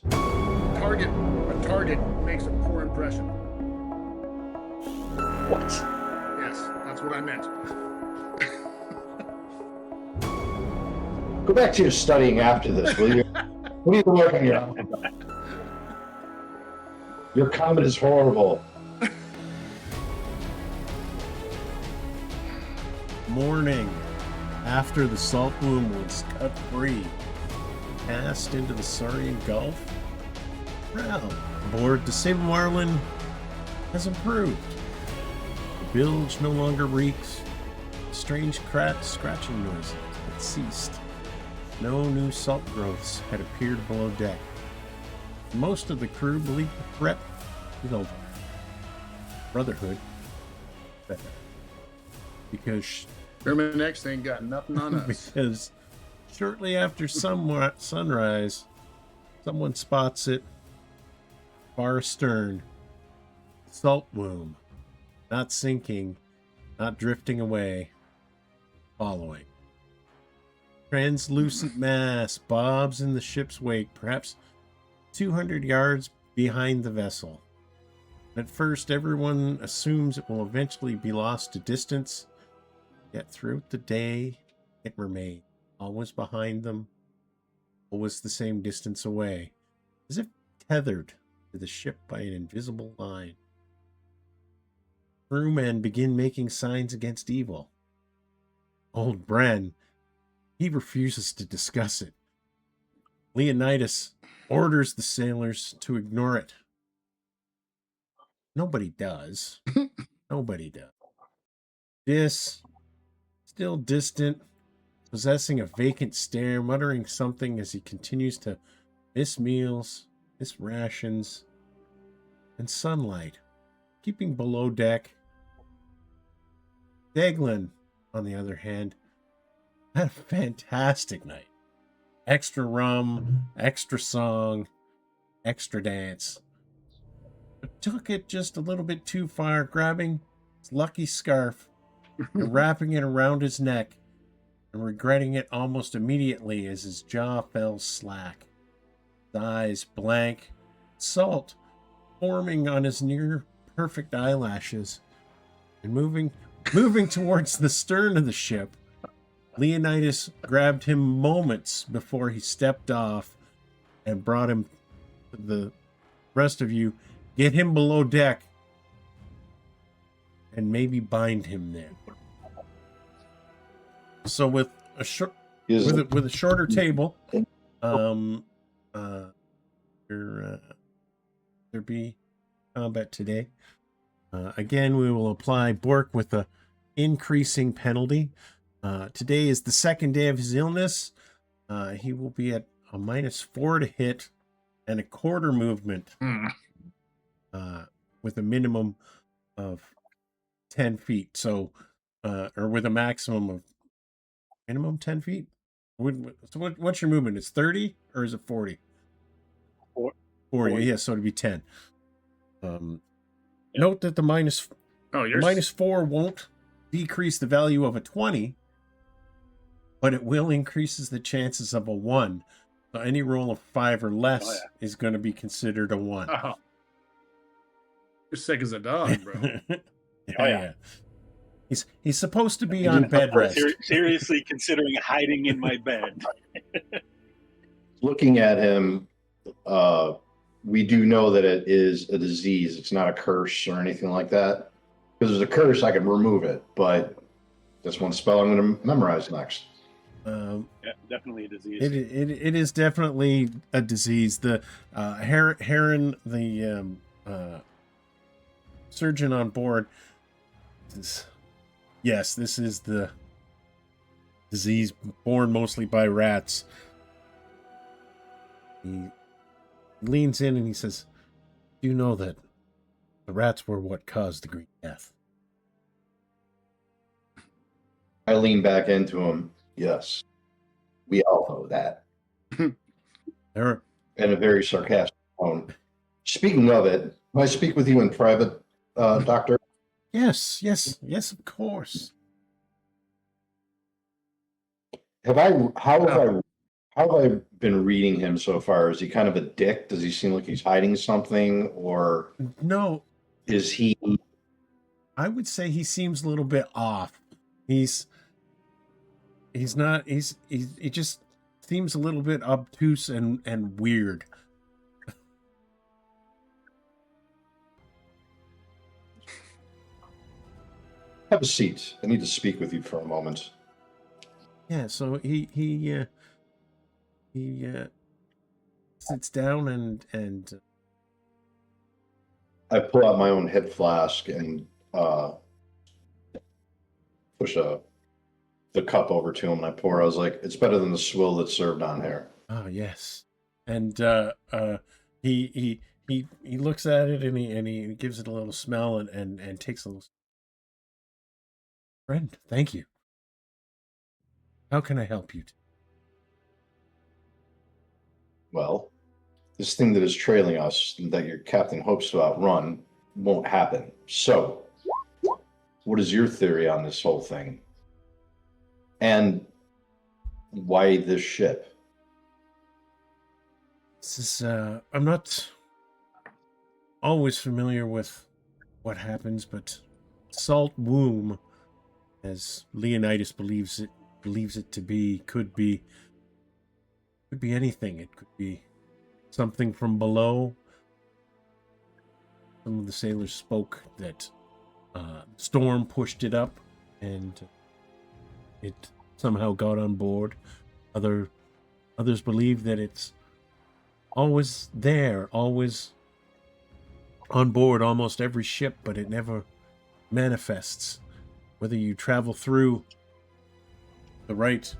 moment. A target makes a poor impression. What? Yes, that's what I meant. Go back to your studying after this, will you? What are you working on? Your comment is horrible. Morning, after the salt womb was cut free, cast into the Saurian Gulf, morale aboard the Sable Marlin has improved. The bilge no longer reeks. Strange scratching noises had ceased. No new salt growths had appeared below deck. Most of the crew believed the threat was over. Brotherhood better. Because Terminex ain't got nothing on us. because shortly after sunrise, someone spots it far astern. Salt womb, not sinking, not drifting away, following. Translucent mass bobs in the ship's wake, perhaps 200 yards behind the vessel. At first, everyone assumes it will eventually be lost to distance, yet throughout the day, it remained, always behind them, always the same distance away, as if tethered to the ship by an invisible line. Crewmen begin making signs against evil. Old Bren, he refuses to discuss it. Leonidas orders the sailors to ignore it. Nobody does. Nobody does. Dis, still distant, possessing a vacant stare, muttering something as he continues to miss meals, miss rations, and sunlight, keeping below deck. Daglin, on the other hand, had a fantastic night. Extra rum, extra song, extra dance. But took it just a little bit too far, grabbing his lucky scarf and wrapping it around his neck, and regretting it almost immediately as his jaw fell slack. His eyes blank, salt forming on his near perfect eyelashes, and moving towards the stern of the ship. Leonidas grabbed him moments before he stepped off and brought him to the rest of you. Get him below deck and maybe bind him there. So with a with a shorter table, there be combat today. Again, we will apply Bork with a increasing penalty. Today is the second day of his illness. He will be at a -4 to hit and a quarter movement, with a minimum of 10 feet. So, or with a maximum of minimum 10 feet. So what's your movement? It's 30 or is it 40? 40. Yeah, so it'd be 10. Note that the -4 won't decrease the value of a 20, but it will increases the chances of a 1. So any roll of 5 or less is going to be considered a 1. Oh. You're sick as a dog, bro. Yeah. He's supposed to be on bed rest. Seriously considering hiding in my bed. Looking at him, we do know that it is a disease. It's not a curse or anything like that. Because there's a curse, I could remove it, but that's one spell I'm going to memorize next. Yeah, definitely a disease. It is definitely a disease. The Heron, the surgeon on board, yes, this is the disease born mostly by rats. He leans in and he says, "You know that the rats were what caused the Green Death." I lean back into him. Yes, we all know that. There, In a very sarcastic tone. Speaking of it, can I speak with you in private, Doctor? yes, of course. How have I been reading him so far? Is he kind of a dick? Does he seem like he's hiding something, or No, is he? I would say he seems a little bit off. He's not. He just seems a little bit obtuse and weird. Have a seat. I need to speak with you for a moment. Yeah. So he sits down and I pull out my own head flask and push the cup over to him, and I pour. I was like, "It's better than the swill that's served on here." oh yes, and he looks at it and he gives it a little smell and takes a little. Friend, thank you. How can I help you? Well, this thing that is trailing us, that your captain hopes to outrun, won't happen. So, what is your theory on this whole thing? And why this ship? This is I'm not always familiar with what happens, but Salt Womb, as Leonidas believes it to be, could be anything. It could be something from below. Some of the sailors spoke that storm pushed it up and it somehow got on board. Others believe that it's always there, always on board almost every ship, but it never manifests. Whether you travel through the right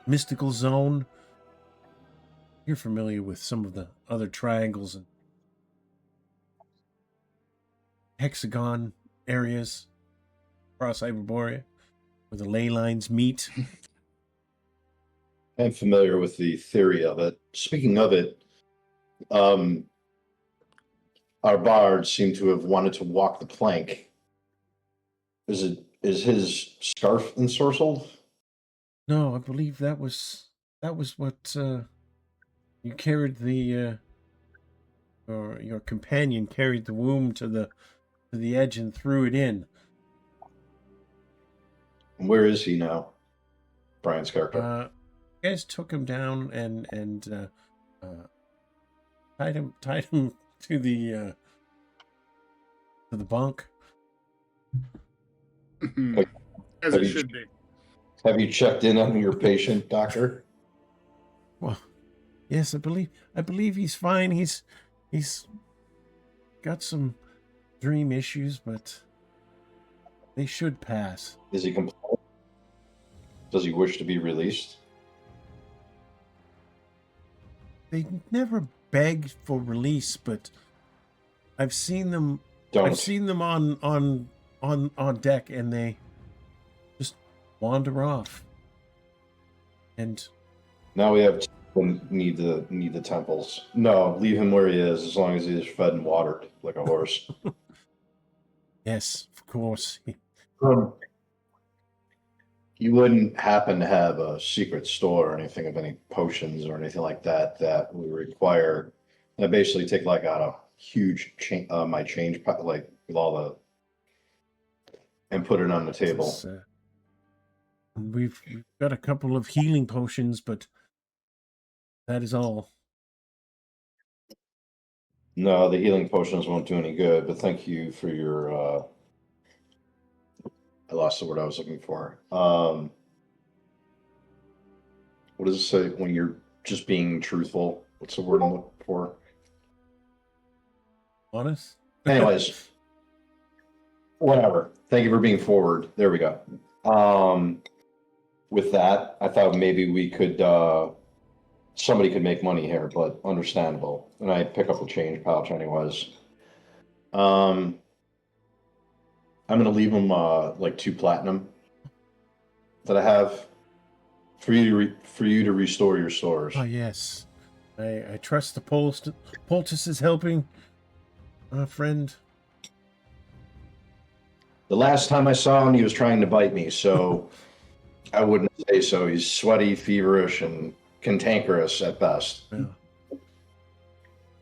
mystical zone, you're familiar with some of the other triangles and hexagon areas across Hyperborea where the ley lines meet. I'm familiar with the theory of it. Speaking of it, our bards seem to have wanted to walk the plank. Is his scarf ensorcelled? No, I believe that was what you carried the or your companion carried the womb to the edge and threw it in. Where is he now? Brian's character. You guys took him down and tied him to the bunk. As it should be. Have you checked in on your patient, doctor? Well, yes, I believe he's fine. He's got some dream issues, but they should pass. Is he compliant? Does he wish to be released? They never beg for release, but I've seen them. Don't. I've seen them on deck, and they just wander off. And Now we have need the temples. No, leave him where he is, as long as he is fed and watered like a horse. yes, of course. You wouldn't happen to have a secret store or anything of any potions or anything like that that would require. I basically take like out a huge my change like with all the and put it on the table. We've got a couple of healing potions, but that is all. No, the healing potions won't do any good. But thank you for your. I lost the word I was looking for. What does it say when you're just being truthful? What's the word I'm looking for? Honest? Anyways, whatever. Thank you for being forward. There we go. With that, I thought maybe we could, somebody could make money here, but understandable. And I pick up the change pouch anyways. I'm going to leave him like 2 platinum that I have for you to restore your stores. Oh yes, I trust the poultice is helping, friend. The last time I saw him, he was trying to bite me, so I wouldn't say so. He's sweaty, feverish, and cantankerous at best.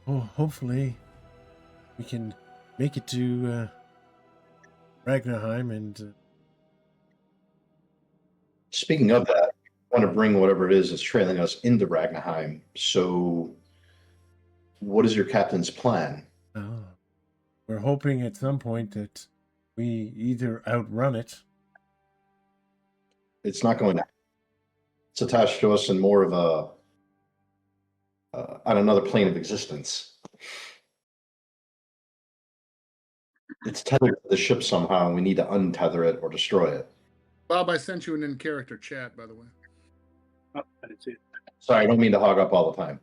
Well, hopefully we can make it to Rangnarehiem and Speaking of that, I want to bring whatever it is that's trailing us into Rangnarehiem. So, what is your captain's plan? we're hoping at some point that we either outrun it. It's not going to. It's attached to us in more of a on another plane of existence. It's tethered to the ship somehow, and we need to untether it or destroy it. Bob, I sent you an in-character chat, by the way. Oh, I didn't see it. Sorry, I don't mean to hog up all the time.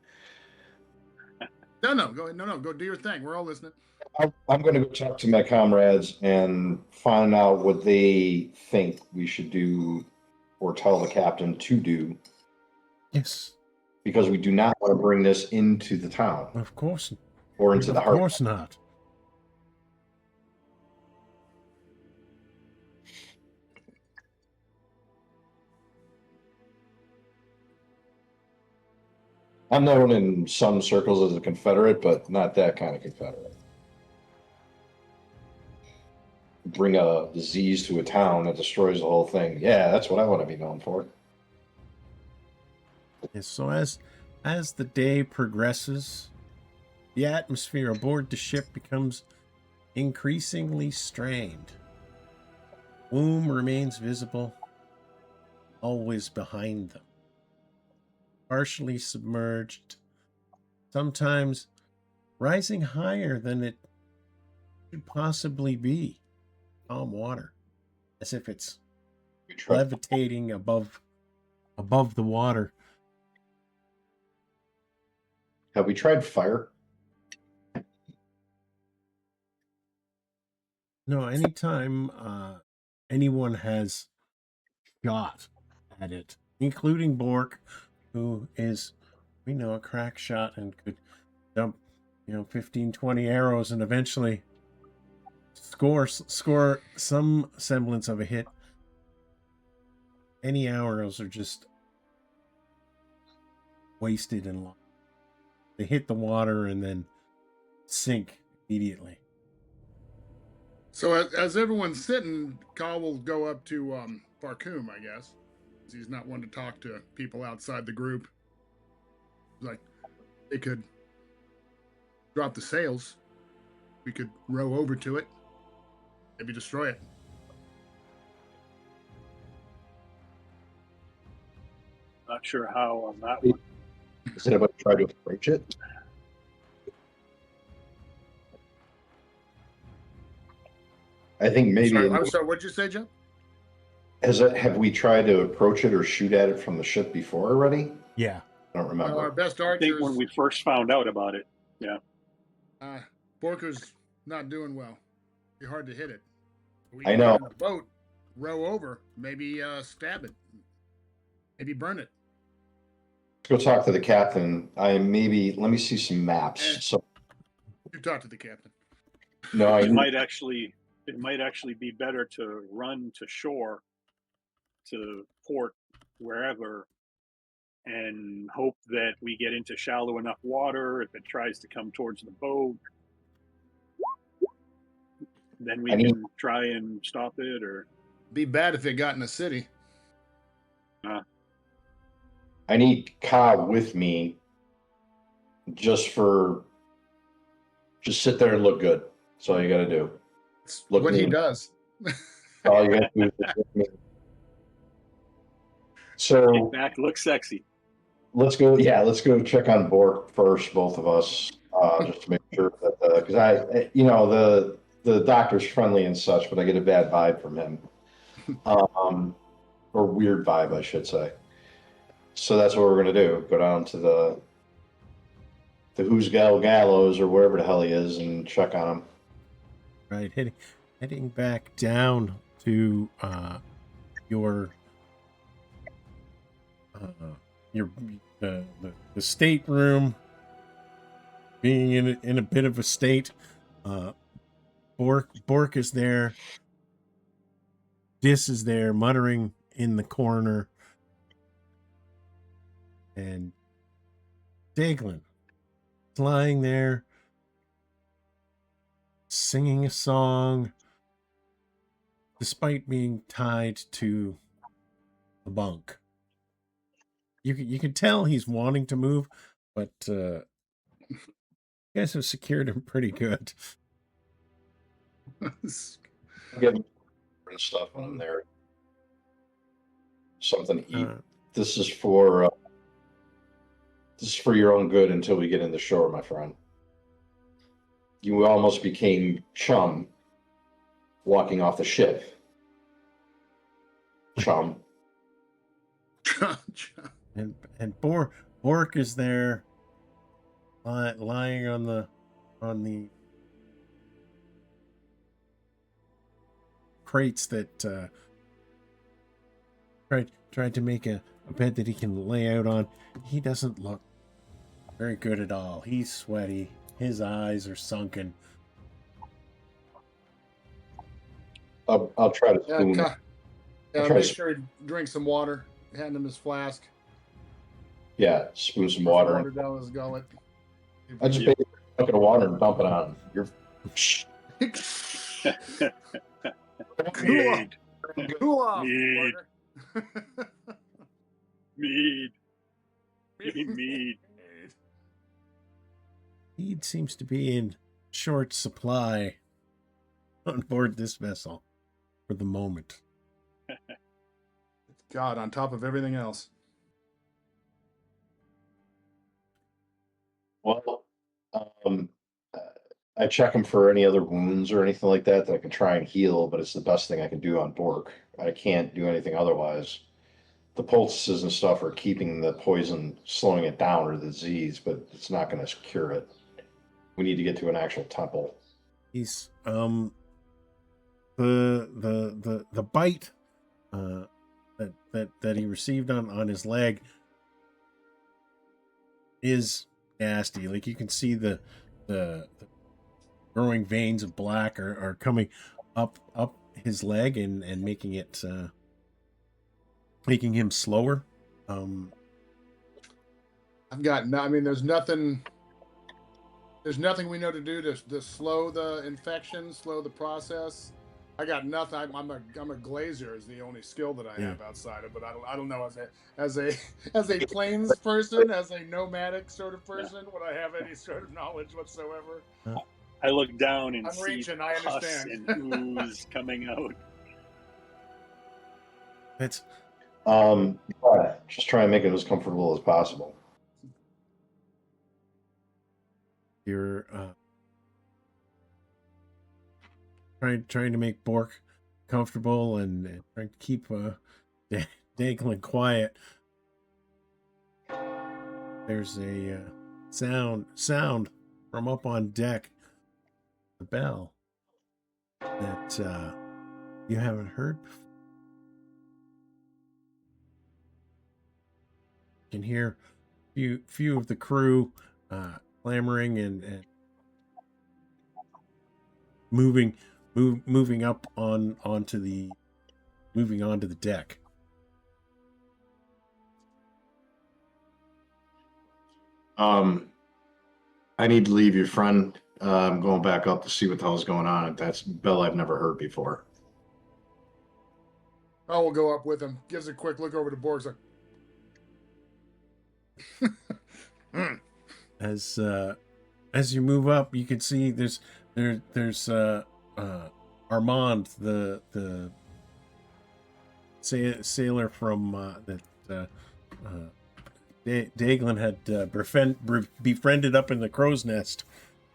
No, go do your thing. We're all listening. I'm going to go talk to my comrades and find out what they think we should do or tell the captain to do, Yes, because we do not want to bring this into the town of course. or into the Of heart. course not. I'm known in some circles as a Confederate, but not that kind of Confederate. Bring a disease to a town that destroys the whole thing. Yeah, that's what I want to be known for. Yes, so as the day progresses, the atmosphere aboard the ship becomes increasingly strained. Gloom remains visible, always behind them. Partially submerged, sometimes rising higher than it should possibly be. Calm water, as if it's levitating above the water. Have we tried fire? No, anytime anyone has shot at it, including Bork, who is, we know, a crack shot and could dump, 15, 20 arrows and eventually score some semblance of a hit. Any arrows are just wasted and lost. They hit the water and then sink immediately. So as everyone's sitting, Kyle will go up to Barkoom, I guess. He's not one to talk to people outside the group. Like, they could drop the sails. We could row over to it. Maybe destroy it. Not sure how on that one. Is it about to try to approach it? I think maybe. I'm sorry, what'd you say, Jeff? Have we tried to approach it or shoot at it from the ship before already? Yeah. I don't remember. Well, our best I think archers. when we first found out about it, yeah. Borker's not doing well. Be hard to hit it. We I know. In a boat, row over, maybe stab it, maybe burn it. Let's go talk to the captain. Let me see some maps. So You talk to the captain. no, It might actually be better to run to shore, to port, wherever, and hope that we get into shallow enough water. If it tries to come towards the boat, then we can try and stop it. Or Be bad if it got in a city. I need Ka with me just sit there and look good. That's all you got to do. It's Look what he mean. does. All you got to do is just look mean. So kick back, look sexy. let's go check on Bork first, both of us, just to make sure that because the doctor's friendly and such, but I get a bad vibe from him, or weird vibe, I should say. So that's what we're gonna do: go down to the Who's Gallows or wherever the hell he is and check on him. Right, heading back down to your the stateroom, being in a bit of a state. Bork is there. Dis is there, muttering in the corner. and Daglin is lying there singing a song despite being tied to the bunk. You can tell he's wanting to move, but you guys have secured him pretty good. Get and stuff when I'm there. Something to eat. This is for your own good until we get in the shore, my friend. You almost became chum walking off the ship. Chum. And Bork is there, lying on the crates that tried to make a bed that he can lay out on. He doesn't look very good at all. He's sweaty. His eyes are sunken. I'll try to spoon. Make sure he drinks some water. Hand him his flask. Yeah, spoon some water down his gullet. I just make a bucket of water and dump it on. You're cool off. Mead. Mead. Give me mead. Mead seems to be in short supply on board this vessel for the moment. God, on top of everything else. well. I check him for any other wounds or anything like that I can try and heal, but it's the best thing I can do on Bork. I can't do anything otherwise. The poultices and stuff are keeping the poison, slowing it down, or the disease, but it's not going to cure it. We need to get to an actual temple. He's the bite that he received on his leg is nasty. Like, you can see the growing veins of black are coming up his leg and making it making him slower. I've got no. I mean, there's nothing we know to do to slow the infection, slow the process. I got nothing. I'm a glazier is the only skill that I have outside of, but I don't know as a plains person, as a nomadic sort of person, would I have any sort of knowledge whatsoever? I look down and I'm see reaching, I pus understand. and ooze coming out. It's just try and make it as comfortable as possible. you're trying to make Bork comfortable and trying to keep Daglin quiet. There's a sound from up on deck. The bell that you haven't heard before. You can hear few of the crew clamoring and moving up onto the deck. I need to leave you, friend. I'm going back up to see what the hell's going on. That's bell I've never heard before. I will go up with him. Gives a quick look over to Borg's like. As you move up, you can see there's Armand, the sailor from that Daglin had befriended up in the crow's nest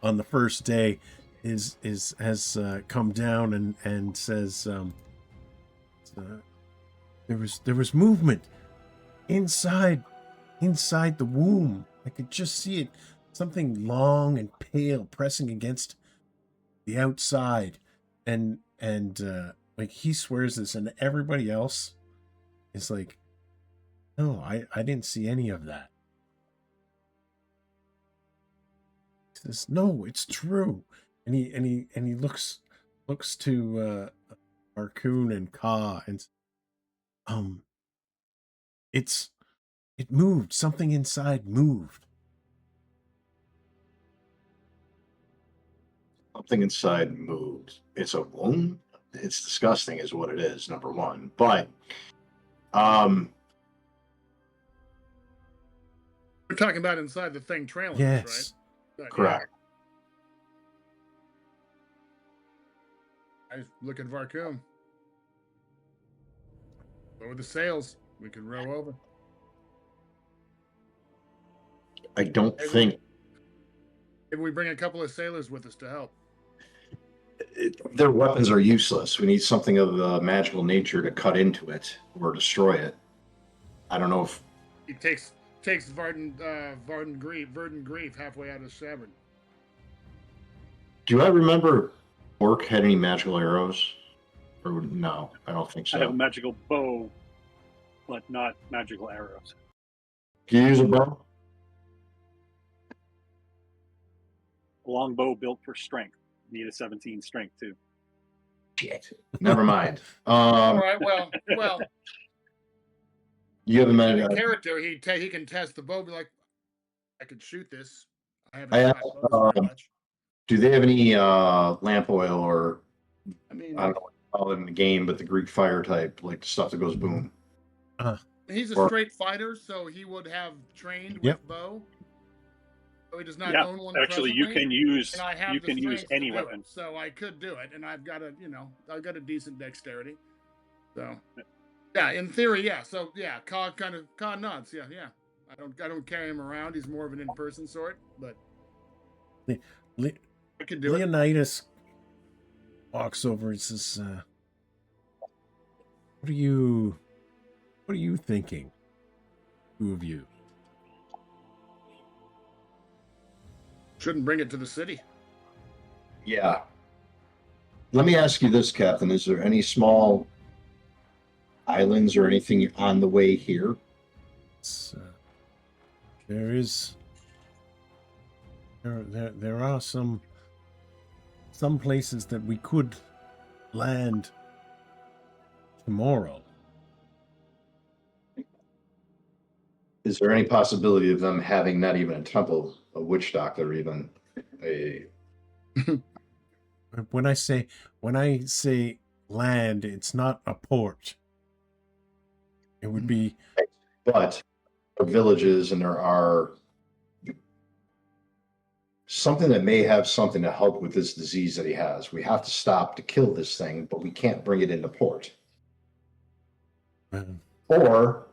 on the first day, has come down and says there was movement inside the womb. I could just see it, something long and pale pressing against the outside, and like, he swears this, and everybody else is like, no, I didn't see any of that. He says, no, it's true. And he looks to Arcoon and Ka, and it's It moved. Something inside moved. Something inside moved. It's a wound. It's disgusting, is what it is. Number one, but We're talking about inside the thing trailing us, Yes. right? correct. I look at Varkum. Lower the sails. We can row over. I don't Maybe think Maybe we bring a couple of sailors with us to help. their weapons are useless. We need something of magical nature to cut into it or destroy it. I don't know if He takes Verdun Grief halfway out of Savern. do I remember Orc had any magical arrows? Or no, I don't think I have a so. magical bow, but not magical arrows. Can you use a bow? A long bow built for strength. Need a 17 strength too. Shit. Never mind. All right. Well. You have a The magic. character he can test the bow. Be like, I could shoot this. I haven't I shot asked, bows very much. Do they have any lamp oil or I mean, I don't know what to call it in the game, but the Greek fire type, like stuff that goes boom? he's a or- straight fighter, so he would have trained Yep. with bow. So he does not Yeah, own one. actually, you presently, can use and I have you the can use strength to any do it, weapon. so I could do it, and I've got a decent dexterity. So, yeah, in theory, yeah. So yeah, Ka nods. Yeah. I don't carry him around. He's more of an in-person sort, but Le- I could do it. Leonidas walks over and says, what are you thinking, two of you? Shouldn't bring it to the city. Yeah. Let me ask you this, Captain. Is there any small islands or anything on the way here? There are some places that we could land tomorrow. Is there any possibility of them having not even a temple, a witch doctor, even a? When I say land, it's not a port. It would be But there are villages, and there are something that may have something to help with this disease that he has. We have to stop to kill this thing, but we can't bring it into port. Or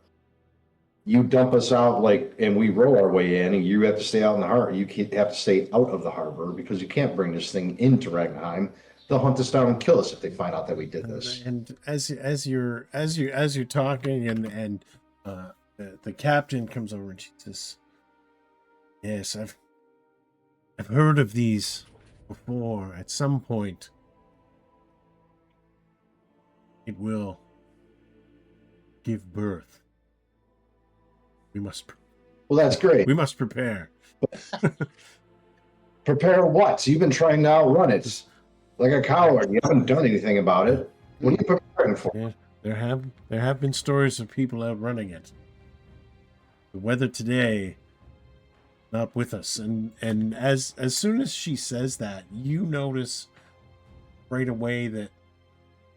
you dump us out and we row our way in, and you have to stay out in the harbor. You have to stay out of the harbor because you can't bring this thing into Rangnarehiem. They'll hunt us down and kill us if they find out that we did this. And as you're talking, and the captain comes over and she says, "Yes, I've heard of these before. At some point, it will give birth. We must Well, that's great. prepare." Prepare what? So you've been trying to outrun it like a coward. You haven't done anything about it. What are you preparing for? Yeah, there have been stories of people outrunning it. The weather today, not with us, and as soon as she says that, you notice right away that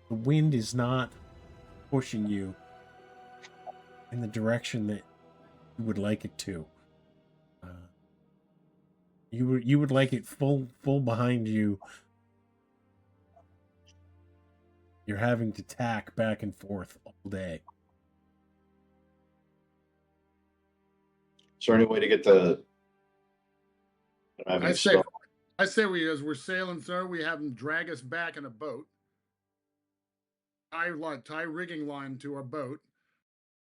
the wind is not pushing you in the direction that you would like it to. You would like it full behind you. You're having to tack back and forth all day. Is there any way to get the? I say we, as we're sailing through, we have them drag us back in a boat. Tie rigging line to our boat.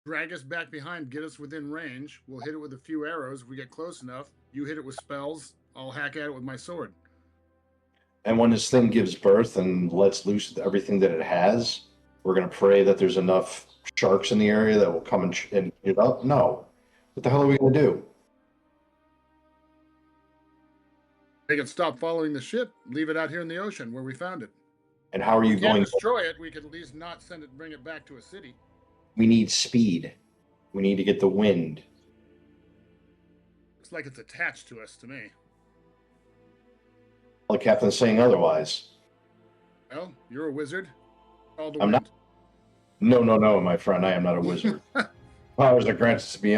Drag us back behind, get us within range. We'll hit it with a few arrows. If we get close enough, you hit it with spells. I'll hack at it with my sword. And when this thing gives birth and lets loose everything that it has, we're going to pray that there's enough sharks in the area that will come and eat it up? No. What the hell are we going to do? They can stop following the ship, leave it out here in the ocean where we found it. And how are you We can't going? destroy it. We could at least not bring it back to a city. We need speed. We need to get the wind. Looks like it's attached to us to me. The captain's saying otherwise. Well, you're a wizard. Call the I'm wind. No, my friend. I am not a wizard. Powers are granted to me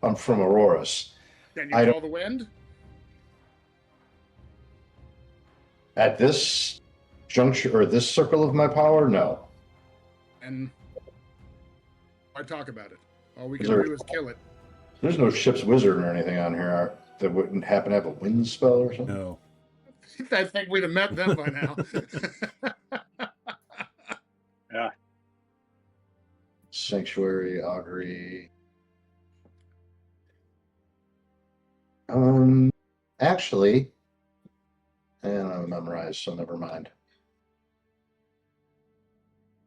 I'm from Auroras. Can you I call the wind? At this juncture, or this circle of my power, no. And why talk about it? All we Is can there- do is kill it. There's no ship's wizard or anything on here that wouldn't happen to have a wind spell or something. No. I think we'd have met them by now. Yeah. Sanctuary, augury. Actually, and I'm memorized, so never mind.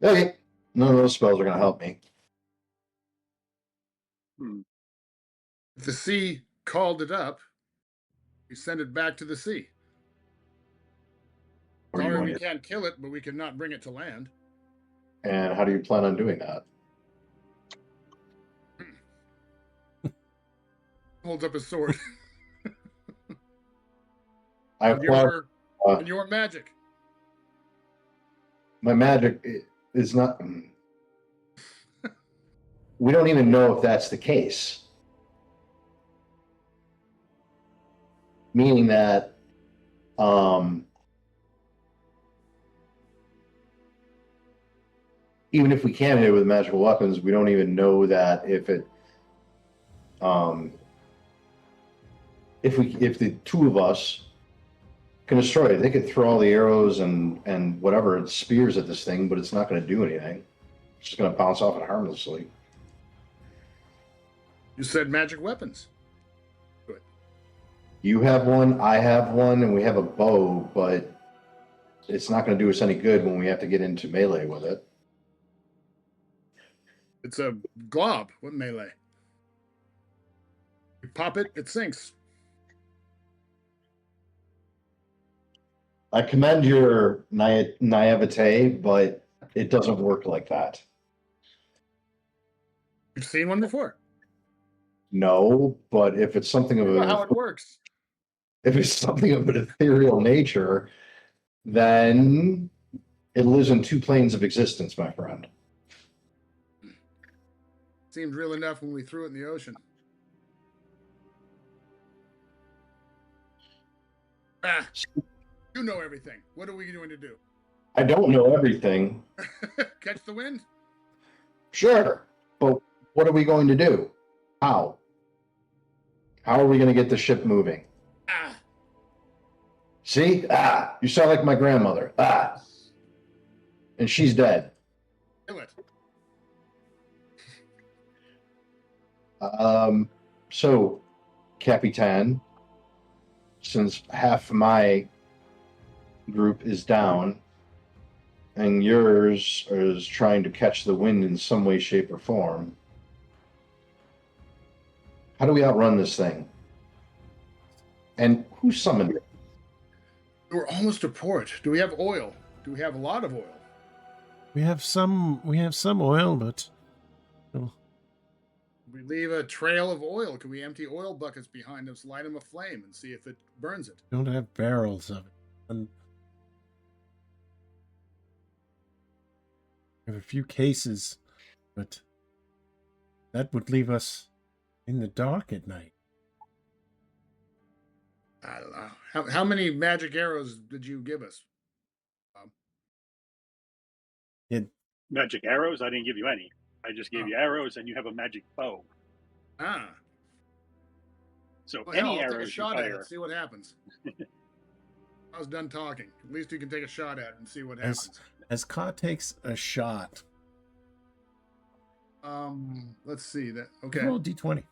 Okay, none of those spells are going to help me. If the sea called it up, we send it back to the sea. Where do you Sorry, want we it? can't kill it, but we cannot bring it to land. And how do you plan on doing that? Holds up his sword. I And apply your magic. my magic is not. We don't even know if that's the case. Meaning that, even if we can hit it with magical weapons, we don't even know that if it, if the two of us can destroy it, they could throw all the arrows and whatever spears at this thing, but it's not going to do anything. It's just going to bounce off it harmlessly. You said magic weapons. Good. You have one, I have one, and we have a bow, but it's not going to do us any good when we have to get into melee with it. It's a glob with melee. You pop it, it sinks. I commend your naivete, but it doesn't work like that. You've seen one before. No, but if it's something of You know how it works. if it's something of an ethereal nature, then it lives in two planes of existence, my friend. Seemed real enough when we threw it in the ocean. Ah, you know everything. What are we going to do? I don't know everything. Catch the wind? Sure, but what are we going to do? How? How are we going to get the ship moving? Ah, See? Ah, you sound like my grandmother. Ah. And she's dead. kill it. So, Capitan, since half my group is down and yours is trying to catch the wind in some way, shape, or form, how do we outrun this thing? And who summoned it? We're almost to port. Do we have oil? Do we have a lot of oil? We have some oil, but We leave a trail of oil. Can we empty oil buckets behind us, light them aflame, and see if it burns it? we don't have barrels of it. And we have a few cases, but that would leave us in the dark at night. I don't know. How many magic arrows did you give us? Magic arrows? I didn't give you any. I just gave you arrows, and you have a magic bow. Ah. So Well, hell, any I'll take a arrows you shot at fire. it, see what happens. I was done talking. At least you can take a shot at it and see what happens. As Ka takes a shot, Let's see that. Okay. roll a d20.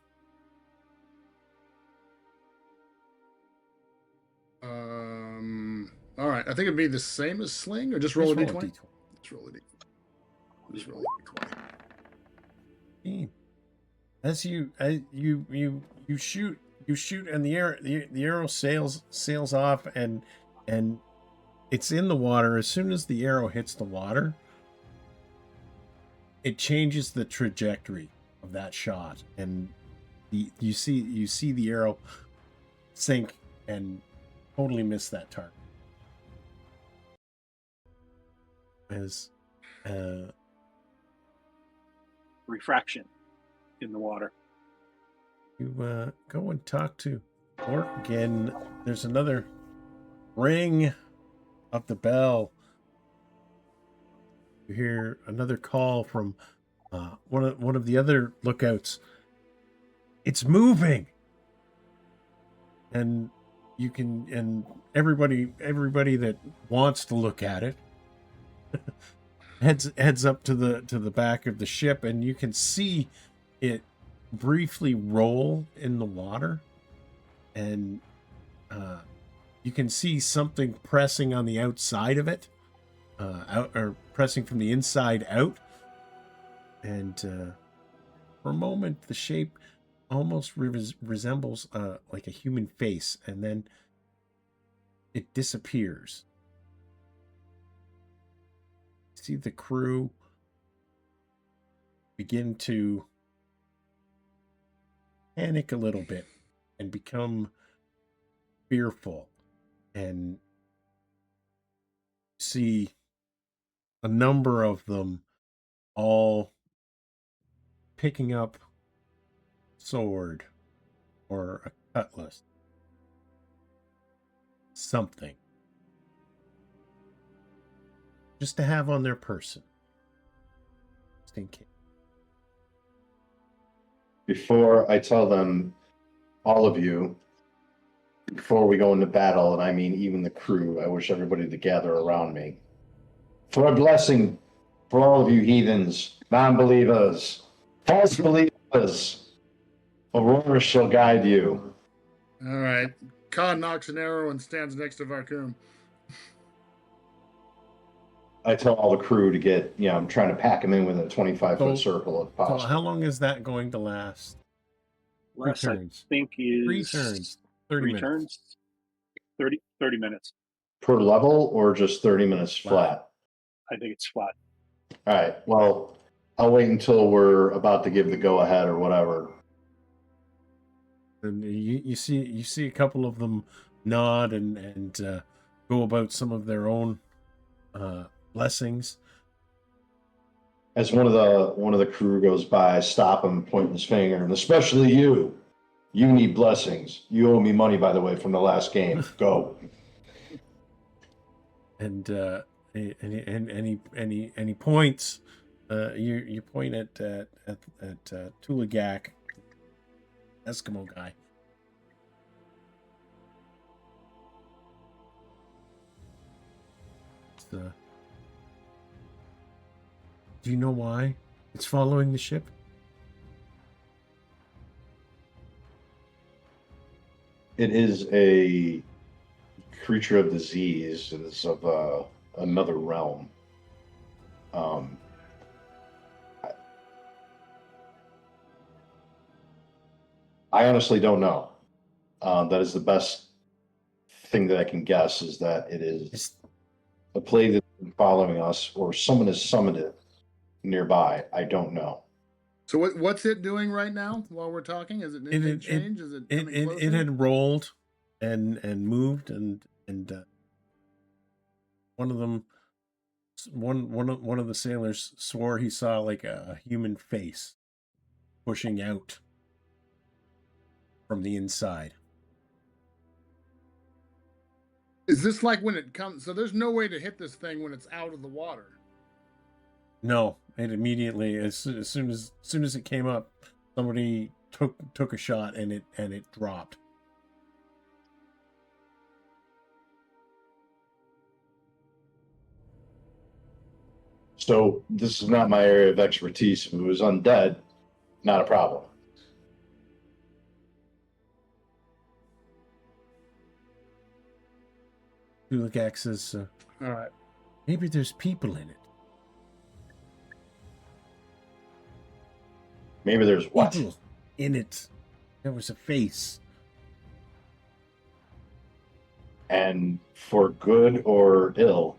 All right. I think it'd be the same as sling, or just roll a Just d20. Let's roll a d20. Just roll a d20. As you shoot, and the arrow sails off, and it's in the water. As soon as the arrow hits the water, it changes the trajectory of that shot, and You see the arrow sink and totally miss that target. As Refraction in the water. you go and talk to Orc again, there's another ring of the bell. You hear another call from one of the other lookouts. It's moving, and you can, and everybody that wants to look at it heads up to the back of the ship, and you can see it briefly roll in the water, and you can see something pressing on the outside of it, out, or pressing from the inside out, and for a moment the shape almost resembles like a human face, and then it disappears. See the crew begin to panic a little bit and become fearful, and see a number of them all picking up sword or a cutlass, something, just to have on their person, just in case. Before I tell them, all of you, before we go into battle, and I mean even the crew, I wish everybody to gather around me. For a blessing for all of you heathens, non-believers, false believers, Aurora shall guide you. All right. Khan knocks an arrow and stands next to Varkum. I tell all the crew to get, I'm trying to pack them in within a 25-foot circle if So possible. how long is that going to last? Less, I turns. think, is 3 turns. 30 three minutes. turns. 30 minutes. Per level or just 30 minutes Wow. flat? I think it's flat. All right. Well, I'll wait until we're about to give the go-ahead or whatever. And you see a couple of them nod and go about some of their own blessings. As one of the crew goes by, I stop him, pointing his finger, and especially you. You need blessings. You owe me money, by the way, from the last game. Go. And he points. You point at Tulagak, Eskimo guy. Do you know why it's following the ship? It is a creature of disease. It is of another realm. I honestly don't know. That is the best thing that I can guess, is that it is a plague that's been following us, or someone has summoned it nearby. I don't know. So what's it doing right now while we're talking? Is it change? Is it coming closer? It had rolled and moved, and one of them, one of the sailors swore he saw like a human face pushing out from the inside. Is this like when it comes? So there's no way to hit this thing when it's out of the water. No, it immediately, as soon as it came up, somebody took a shot and it dropped. So this is not my area of expertise. If it was undead, not a problem. Tulagak says, All right. maybe there's people in it. Maybe there's what? People in it. There was a face. And for good or ill?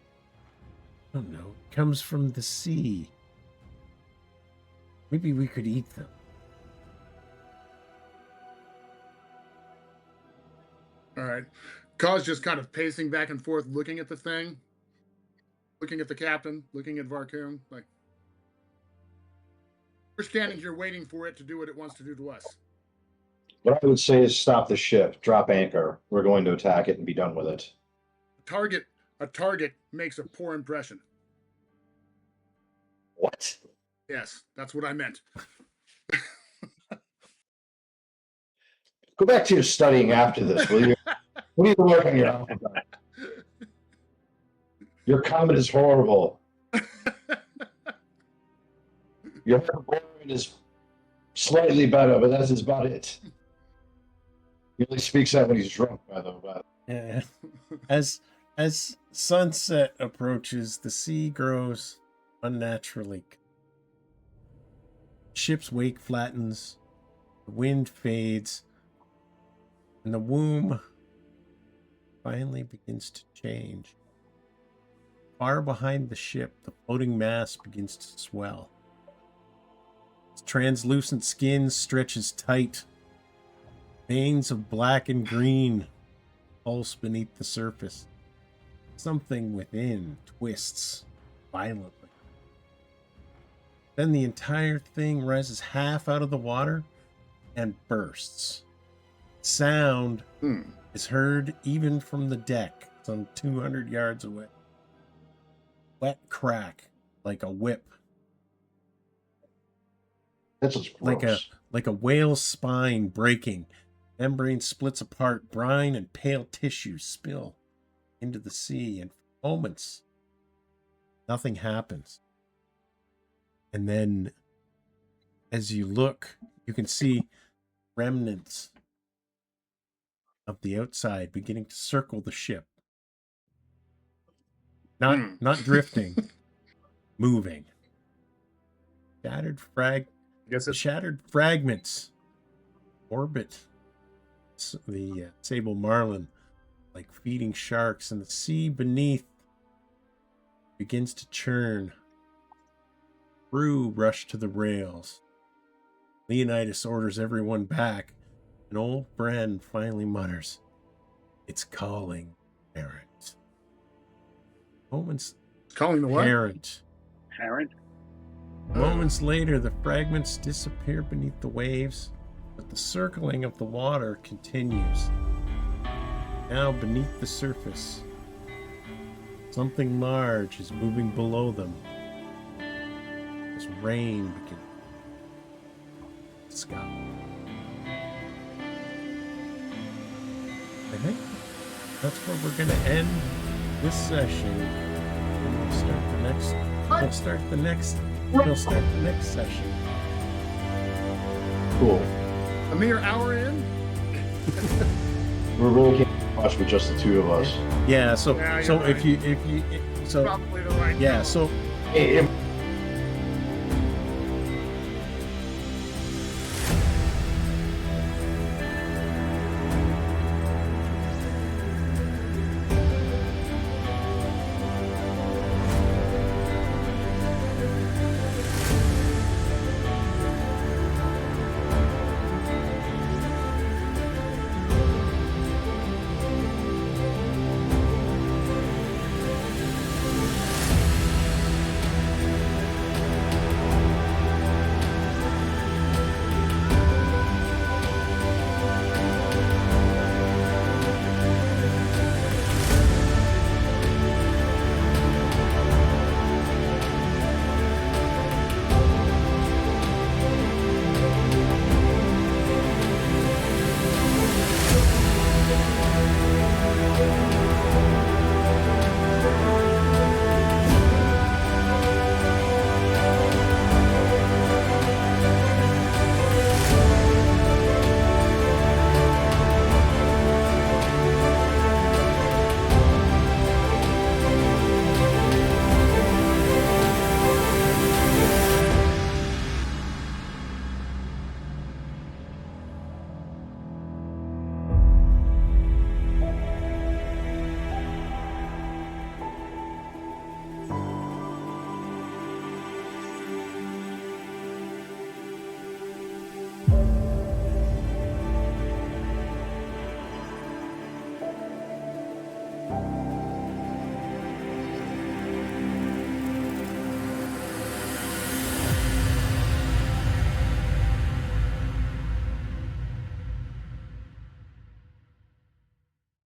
I don't know. It comes from the sea. Maybe we could eat them. All right. Kaw's just kind of pacing back and forth, looking at the thing, looking at the captain, looking at Varkum. Like, we're standing here waiting for it to do what it wants to do to us. What I would say is stop the ship, drop anchor. We're going to attack it and be done with it. A target makes a poor impression. What? Yes, that's what I meant. Go back to your studying after this, will you? We need to work on your alphabet. Your comment is horrible. Your Hungarian is slightly better, but that's about it. He only speaks that when he's drunk, by the way. Yeah. As sunset approaches, the sea grows unnaturally. Ship's wake flattens, the wind fades, and the womb finally begins to change. Far behind the ship, the floating mass begins to swell. Its translucent skin stretches tight. Veins of black and green pulse beneath the surface. Something within twists violently. Then the entire thing rises half out of the water and bursts. Sound is heard even from the deck, some 200 yards away. Wet crack like a whip. That's just gross. Like a whale's spine breaking. Membrane splits apart, brine and pale tissue spill into the sea, and for moments nothing happens. And then as you look, you can see remnants of the outside beginning to circle the ship. Not drifting, moving. Shattered fragments orbit the Sable Marlin like feeding sharks, and the sea beneath begins to churn. Crew rush to the rails. Leonidas orders everyone back, and old Bren finally mutters, "It's calling, parent." Moments Calling the what? parent. Parent? Moments later, the fragments disappear beneath the waves, but the circling of the water continues. Now beneath the surface, something large is moving below them. As rain begins to sky. I think that's where we're going to end this session. And we'll start the next session. Cool. A mere hour in? We're really can't watch with just the two of us. Yeah, so Yeah, so you're if right. you so Probably the right. yeah, so Hey,